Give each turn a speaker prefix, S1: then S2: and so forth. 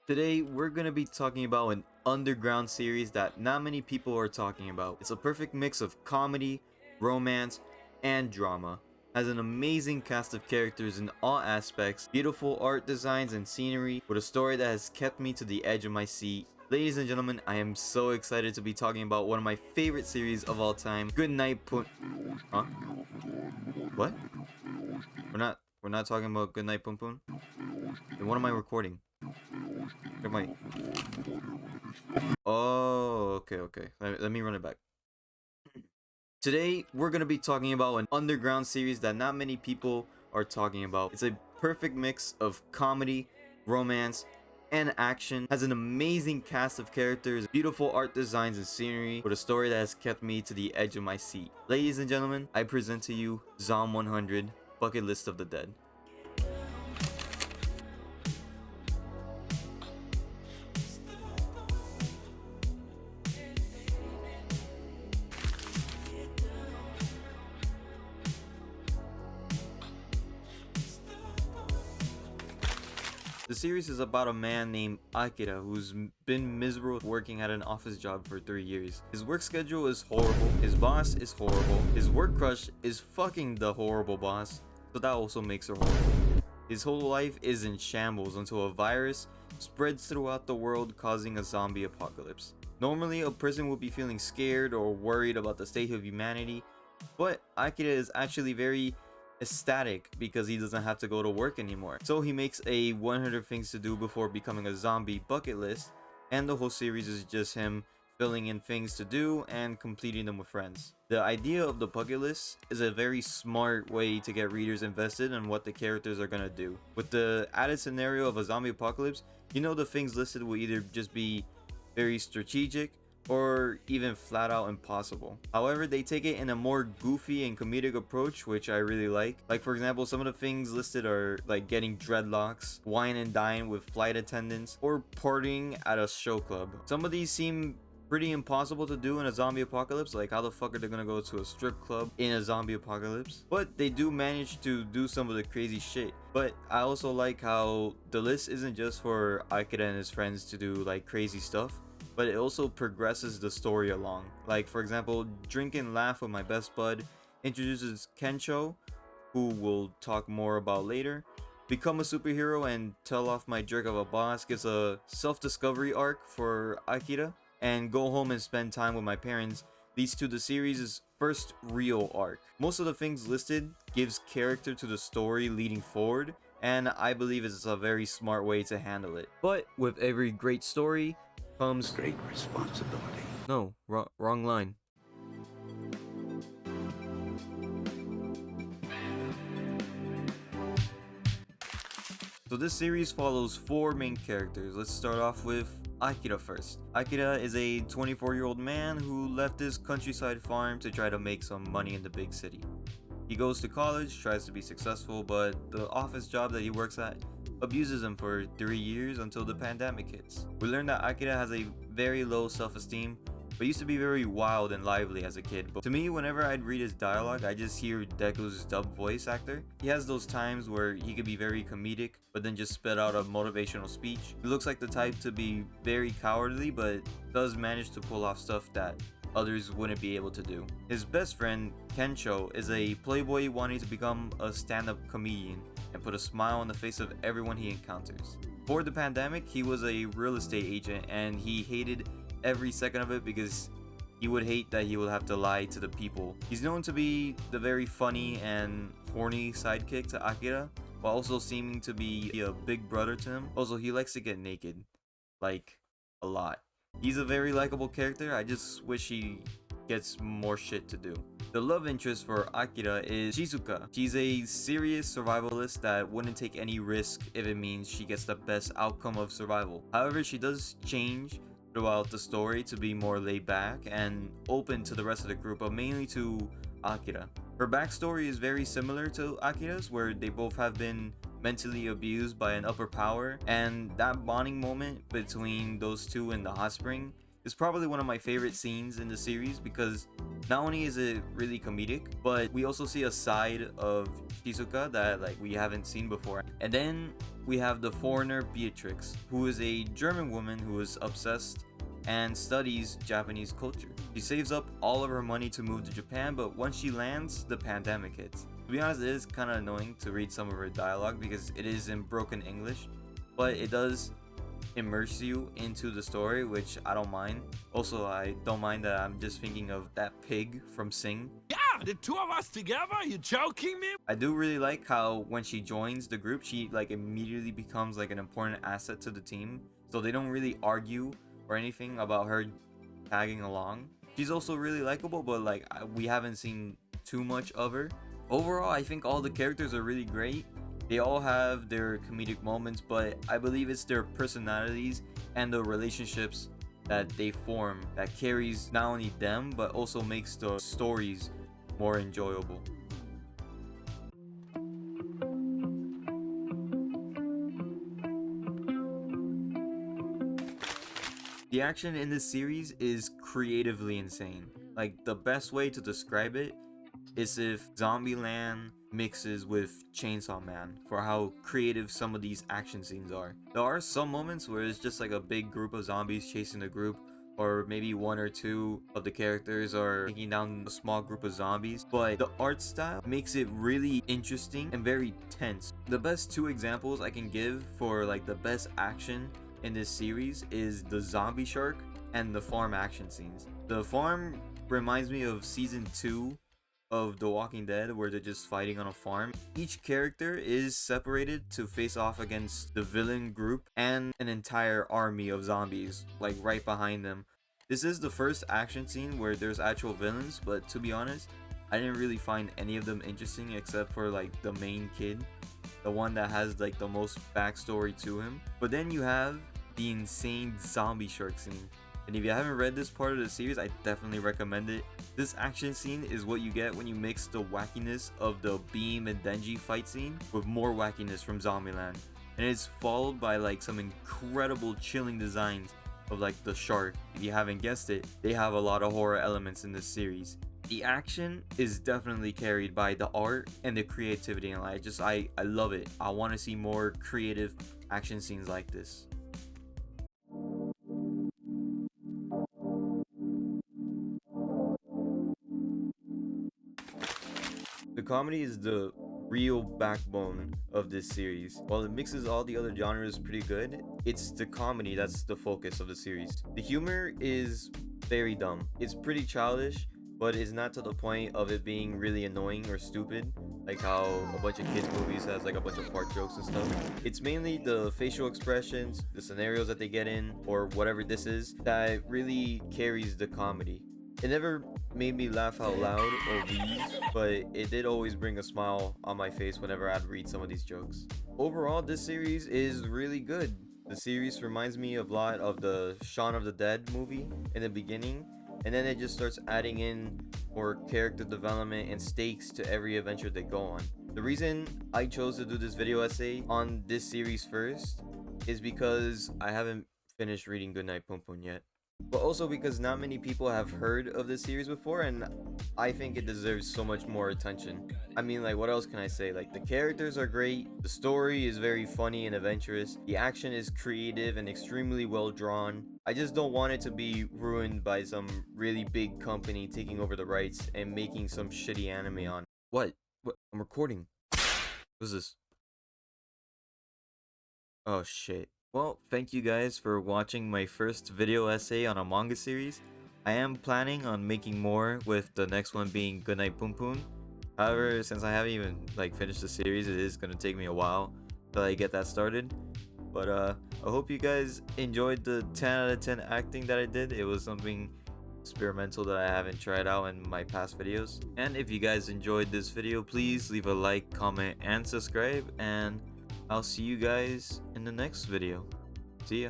S1: Today, we're gonna be talking about an underground series that not many people are talking about. It's a perfect mix of comedy, romance, and drama. Has an amazing cast of characters in all aspects, beautiful art designs and scenery, with a story that has kept me to the edge of my seat. Ladies and gentlemen, I am so excited to be talking about one of my favorite series of all time, Good Night Pun. Huh? What? We're not talking about Good Night Pun Pun? Then what am I recording? Am I? Oh, okay. Let me run it back. Today, we're gonna be talking about an underground series that not many people are talking about. It's a perfect mix of comedy, romance, and action. Has an amazing cast of characters, beautiful art designs and scenery, with a story that has kept me to the edge of my seat. Ladies and gentlemen, I present to you Zom 100, Bucket List of the Dead. The series is about a man named Akira who's been miserable working at an office job for 3 years. His work schedule is horrible, his boss is horrible, his work crush is fucking the horrible boss, so that also makes her horrible. His whole life is in shambles until a virus spreads throughout the world, causing a zombie apocalypse. Normally, a person would be feeling scared or worried about the state of humanity, but Akira is actually very ecstatic because he doesn't have to go to work anymore. So he makes a 100 things to do before becoming a zombie bucket list, and the whole series is just him filling in things to do and completing them with friends. The idea of the bucket list is a very smart way to get readers invested in what the characters are gonna do. With the added scenario of a zombie apocalypse, you know the things listed will either just be very strategic or even flat out impossible. However, they take it in a more goofy and comedic approach, which I really like. Like, for example, some of the things listed are like getting dreadlocks, wine and dine with flight attendants, or partying at a show club. Some of these seem pretty impossible to do in a zombie apocalypse, like how the fuck are they gonna go to a strip club in a zombie apocalypse? But they do manage to do some of the crazy shit. But I also like how the list isn't just for Akira and his friends to do like crazy stuff, but it also progresses the story along. Like, for example, Drink and Laugh with My Best Bud introduces Kencho, who we'll talk more about later. Become a Superhero and Tell Off My Jerk of a Boss gives a self-discovery arc for Akira. And Go Home and Spend Time with My Parents leads to the series' first real arc. Most of the things listed gives character to the story leading forward, and I believe it's a very smart way to handle it. But with every great story comes
S2: great responsibility.
S1: No, wrong line. So this series follows 4 main characters. Let's start off with Akira first. Akira is a 24-year-old man who left his countryside farm to try to make some money in the big city. He goes to college, tries to be successful, but the office job that he works at abuses him for 3 years until the pandemic hits. We learn that Akira has a very low self-esteem, but used to be very wild and lively as a kid. But to me, whenever I'd read his dialogue, I just hear Deku's dubbed voice actor. He has those times where he could be very comedic, but then just spit out a motivational speech. He looks like the type to be very cowardly, but does manage to pull off stuff that others wouldn't be able to do. His best friend, Kencho, is a playboy wanting to become a stand-up comedian and put a smile on the face of everyone he encounters. Before the pandemic, he was a real estate agent and he hated every second of it because he would hate that he would have to lie to the people. He's known to be the very funny and horny sidekick to Akira, while also seeming to be a big brother to him. Also, he likes to get naked, like, a lot. He's a very likable character. I just wish he gets more shit to do. The love interest for Akira is Shizuka. She's a serious survivalist that wouldn't take any risk if it means she gets the best outcome of survival. However, she does change throughout the story to be more laid back and open to the rest of the group, but mainly to Akira. Her backstory is very similar to Akira's, where they both have been mentally abused by an upper power, and that bonding moment between those two in the hot spring is probably one of my favorite scenes in the series because not only is it really comedic, but we also see a side of Shizuka that like we haven't seen before. And then we have the foreigner Beatrix, who is a German woman who is obsessed and studies Japanese culture. She saves up all of her money to move to Japan, but once she lands, the pandemic hits. To be honest, it is kind of annoying to read some of her dialogue because it is in broken English, but it does immerse you into the story, which I don't mind. Also, I don't mind that I'm just thinking of that pig from Sing.
S2: Yeah, the two of us together? You joking me?
S1: I do really like how when she joins the group, she like immediately becomes like an important asset to the team. So they don't really argue or anything about her tagging along. She's also really likable, but like we haven't seen too much of her. Overall, I think all the characters are really great. They all have their comedic moments, but I believe it's their personalities and the relationships that they form that carries not only them, but also makes the stories more enjoyable. The action in this series is creatively insane. Like, the best way to describe it is if Zombieland mixes with Chainsaw Man for how creative some of these action scenes are. There are some moments where it's just like a big group of zombies chasing the group, or maybe one or two of the characters are taking down a small group of zombies, but the art style makes it really interesting and very tense. The best two examples I can give for like the best action in this series is the zombie shark and the farm action scenes. The farm reminds me of season 2 of The Walking Dead, where they're just fighting on a farm. Each character is separated to face off against the villain group and an entire army of zombies like right behind them. This is the first action scene where there's actual villains, but to be honest, I didn't really find any of them interesting except for like the main kid, the one that has like the most backstory to him. But then you have the insane zombie shark scene. And if you haven't read this part of the series, I definitely recommend it. This action scene is what you get when you mix the wackiness of the Beam and Denji fight scene with more wackiness from Zombieland. And it's followed by like some incredible chilling designs of like the shark. If you haven't guessed it, they have a lot of horror elements in this series. The action is definitely carried by the art and the creativity, and I love it. I want to see more creative action scenes like this. The comedy is the real backbone of this series. While it mixes all the other genres pretty good, it's the comedy that's the focus of the series. The humor is very dumb. It's pretty childish, but it's not to the point of it being really annoying or stupid, like how a bunch of kids movies has like a bunch of fart jokes and stuff. It's mainly the facial expressions, the scenarios that they get in, or whatever this is, that really carries the comedy. It never made me laugh out loud or wheeze, but it did always bring a smile on my face whenever I'd read some of these jokes. Overall, this series is really good. The series reminds me a lot of the Shaun of the Dead movie in the beginning, and then it just starts adding in more character development and stakes to every adventure they go on. The reason I chose to do this video essay on this series first is because I haven't finished reading Goodnight Pum Pum yet. But also because not many people have heard of this series before, and I think it deserves so much more attention. I mean, like, what else can I say? Like, the characters are great, the story is very funny and adventurous, the action is creative and extremely well drawn. I just don't want it to be ruined by some really big company taking over the rights and making some shitty anime on. What? I'm recording. What's this? Oh shit. Well, thank you guys for watching my first video essay on a manga series. I am planning on making more, with the next one being Goodnight Pum Pum. However, since I haven't even like finished the series, it is gonna take me a while till I get that started. But I hope you guys enjoyed the 10 out of 10 acting that I did. It was something experimental that I haven't tried out in my past videos. And if you guys enjoyed this video, please leave a like, comment, and subscribe, and I'll see you guys in the next video. See ya.